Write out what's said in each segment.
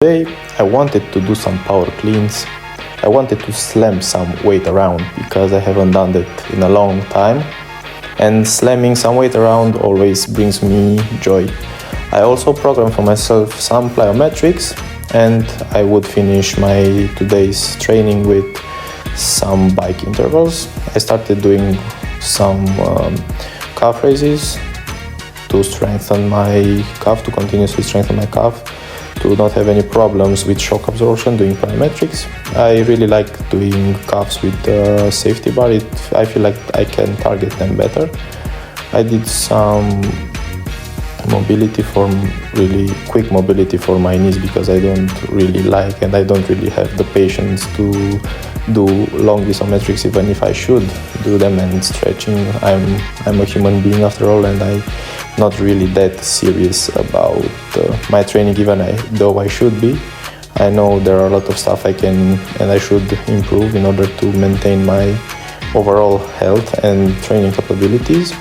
Today I wanted to do some power cleans. I wanted to slam some weight around because I haven't done that in a long time, and slamming some weight around always brings me joy. I also programmed for myself some plyometrics, and I would finish my today's training with some bike intervals. I started doing some calf raises to strengthen my calf, to continuously strengthen my calf, to not have any problems with shock absorption doing plyometrics. I really like doing calves with the safety bar. I feel like I can target them better. I did some mobility really quick mobility for my knees because I don't really like and I don't really have the patience to do long isometrics, even if I should do them. And stretching, I'm a human being after all, and I'm not really that serious about my training, even though I should be. I know there are a lot of stuff I can and I should improve in order to maintain my overall health and training capabilities.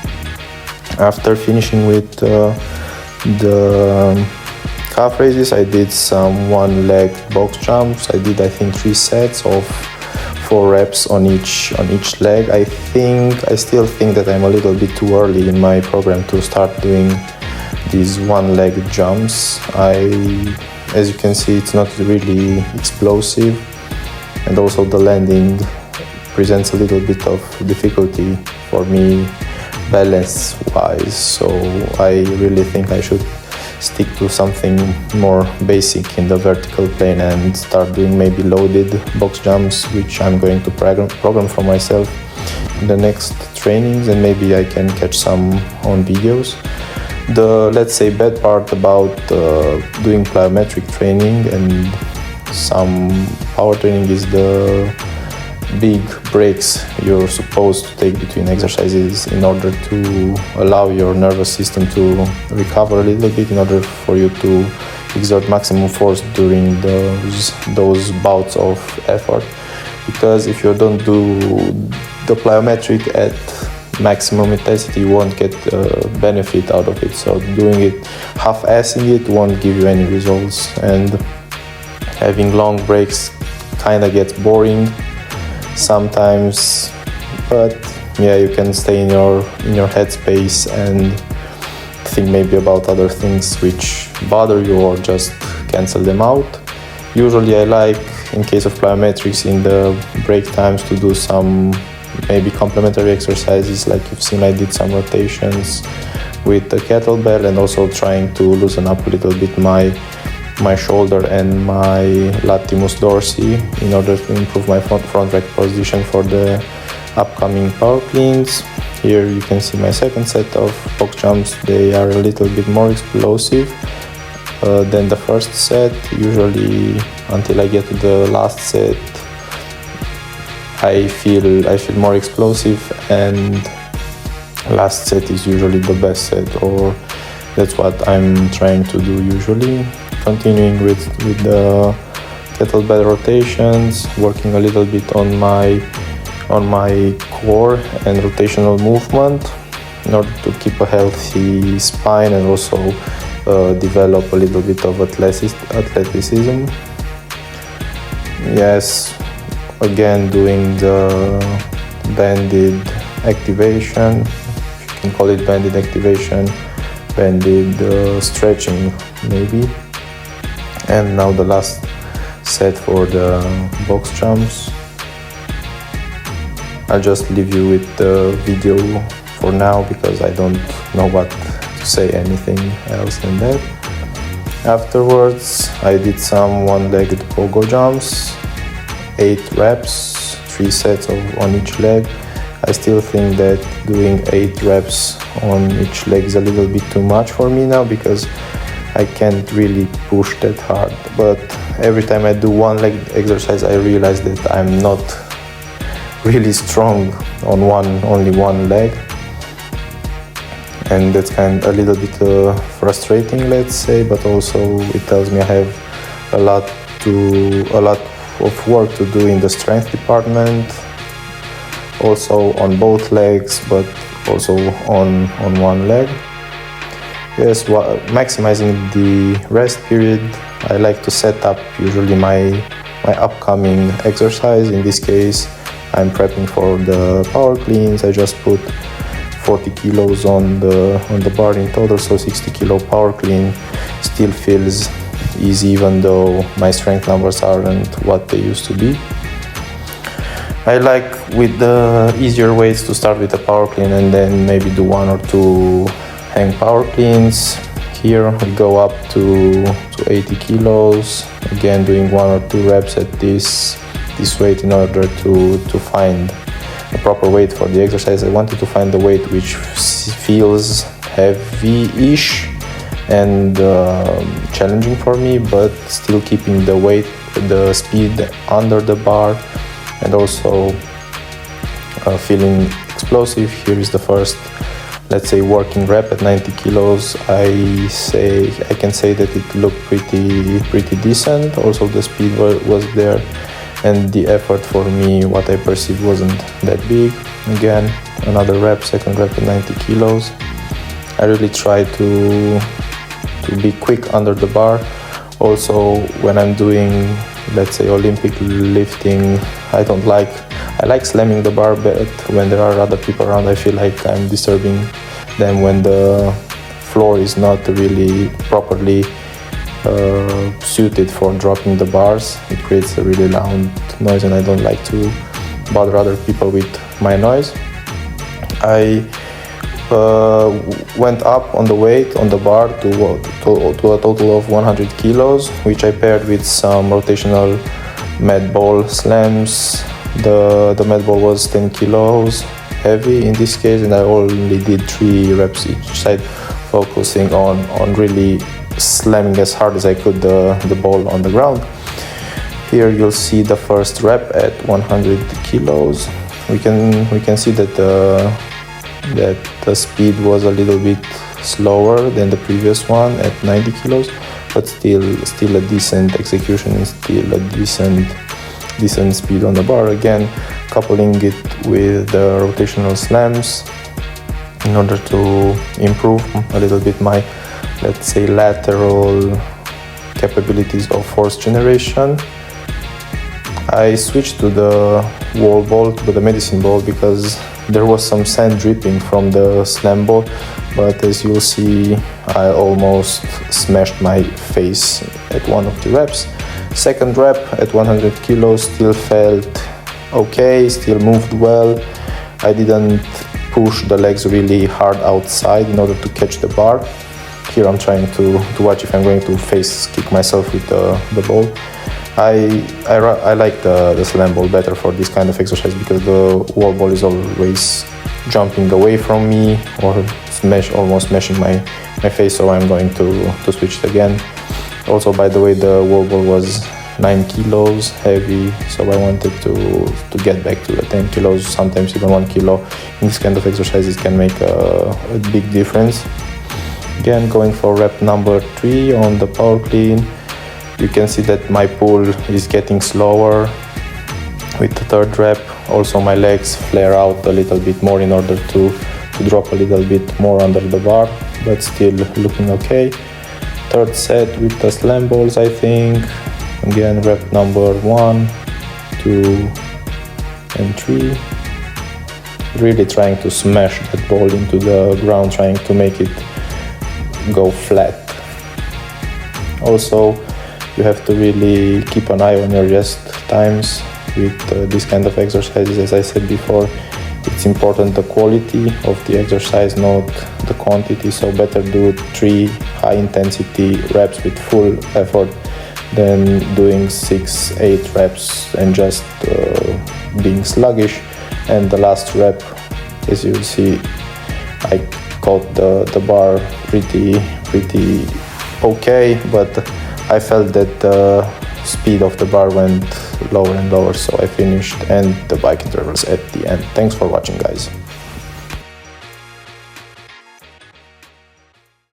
After finishing with the calf raises, I did some one-leg box jumps. I did, I think, 3 sets of 4 reps on each leg. I still think that I'm a little bit too early in my program to start doing these one-leg jumps. As you can see, it's not really explosive, and also the landing presents a little bit of difficulty for me balance-wise. So I really think I should stick to something more basic in the vertical plane and start doing maybe loaded box jumps, which I'm going to program for myself in the next trainings, and maybe I can catch some on videos. The, let's say, bad part about doing plyometric training and some power training is the big breaks you're supposed to take between exercises in order to allow your nervous system to recover a little bit, in order for you to exert maximum force during those bouts of effort. Because if you don't do the plyometric at maximum intensity, you won't get benefit out of it. So doing it, half-assing it, won't give you any results, and having long breaks kind of gets boring sometimes. But yeah, you can stay in your headspace and think maybe about other things which bother you, or just cancel them out. Usually I like, in case of plyometrics, in the break times to do some maybe complementary exercises. Like you've seen, I did some rotations with the kettlebell, and also trying to loosen up a little bit my shoulder and my latissimus dorsi in order to improve my front rack position for the upcoming power cleans. Here you can see my second set of box jumps. They are a little bit more explosive than the first set. Usually until I get to the last set, I feel more explosive, and last set is usually the best set, or that's what I'm trying to do usually. Continuing with the kettlebell rotations, working a little bit on my core and rotational movement in order to keep a healthy spine, and also develop a little bit of athleticism. Yes, again doing the banded activation, if you can call it banded activation, banded stretching maybe. And now the last set for the box jumps. I'll just leave you with the video for now because I don't know what to say anything else than that. Afterwards, I did some one-legged pogo jumps, 8 reps, 3 sets on each leg. I still think that doing 8 reps on each leg is a little bit too much for me now, because I can't really push that hard. But every time I do one leg exercise, I realize that I'm not really strong on only one leg, and that's kind of a little bit frustrating, let's say. But also it tells me I have a lot of work to do in the strength department, also on both legs, but also on one leg. Yes, maximizing the rest period I like to set up usually my upcoming exercise. In this case, I'm prepping for the power cleans. I just put 40 kilos on the bar in total, so 60 kilo power clean. Still feels easy even though my strength numbers aren't what they used to be. I like with the easier weights to start with a power clean and then maybe do 1 or 2 hang power cleans. Here we go up to 80 kilos, again doing 1 or 2 reps at this weight in order to find a proper weight for the exercise. I wanted to find the weight which feels heavy-ish and challenging for me, but still keeping the weight, the speed under the bar, and also feeling explosive. Here is the first, let's say, working rep at 90 kilos. I can say that it looked pretty decent. Also the speed was there, and the effort for me, what I perceived, wasn't that big. Again, another rep, second rep at 90 kilos. I really try to be quick under the bar. Also, when I'm doing, let's say, Olympic lifting, I like slamming the bar, but when there are other people around, I feel like I'm disturbing them when the floor is not really properly suited for dropping the bars. It creates a really loud noise and I don't like to bother other people with my noise. I went up on the weight on the bar to a total of 100 kilos, which I paired with some rotational med ball slams. The med ball was 10 kilos heavy in this case, and I only did 3 reps each side, focusing on really slamming as hard as I could the ball on the ground. Here you'll see the first rep at 100 kilos. We can see that the speed was a little bit slower than the previous one at 90 kilos, but still a decent execution and still a decent speed on the bar. Again, coupling it with the rotational slams in order to improve a little bit my, let's say, lateral capabilities of force generation. I switched to the wall ball, to the medicine ball, because there was some sand dripping from the slam ball, but as you'll see, I almost smashed my face at one of the reps. Second rep at 100 kilos still felt okay, still moved well. I didn't push the legs really hard outside in order to catch the bar. Here I'm trying to watch if I'm going to face kick myself with the ball. I like the slam ball better for this kind of exercise because the wall ball is always jumping away from me or almost smashing my face, so I'm going to switch it again. Also, by the way, the wall ball was 9 kilos heavy, so I wanted to get back to the 10 kilos, sometimes even 1 kilo. In this kind of exercises can make a big difference. Again, going for rep number 3 on the power clean. You can see that my pull is getting slower with the third rep. Also my legs flare out a little bit more in order to drop a little bit more under the bar, but still looking okay. Third set with the slam balls, I think. Again, rep number 1, 2 and 3. Really trying to smash that ball into the ground, trying to make it go flat. Also, you have to really keep an eye on your rest times with this kind of exercises. As I said before, it's important the quality of the exercise, not the quantity. So better do 3 high intensity reps with full effort than doing 6-8 reps and just being sluggish. And the last rep, as you see, I caught the bar pretty okay, but I felt that the speed of the bar went lower and lower, so I finished and the bike intervals at the end. Thanks for watching, guys.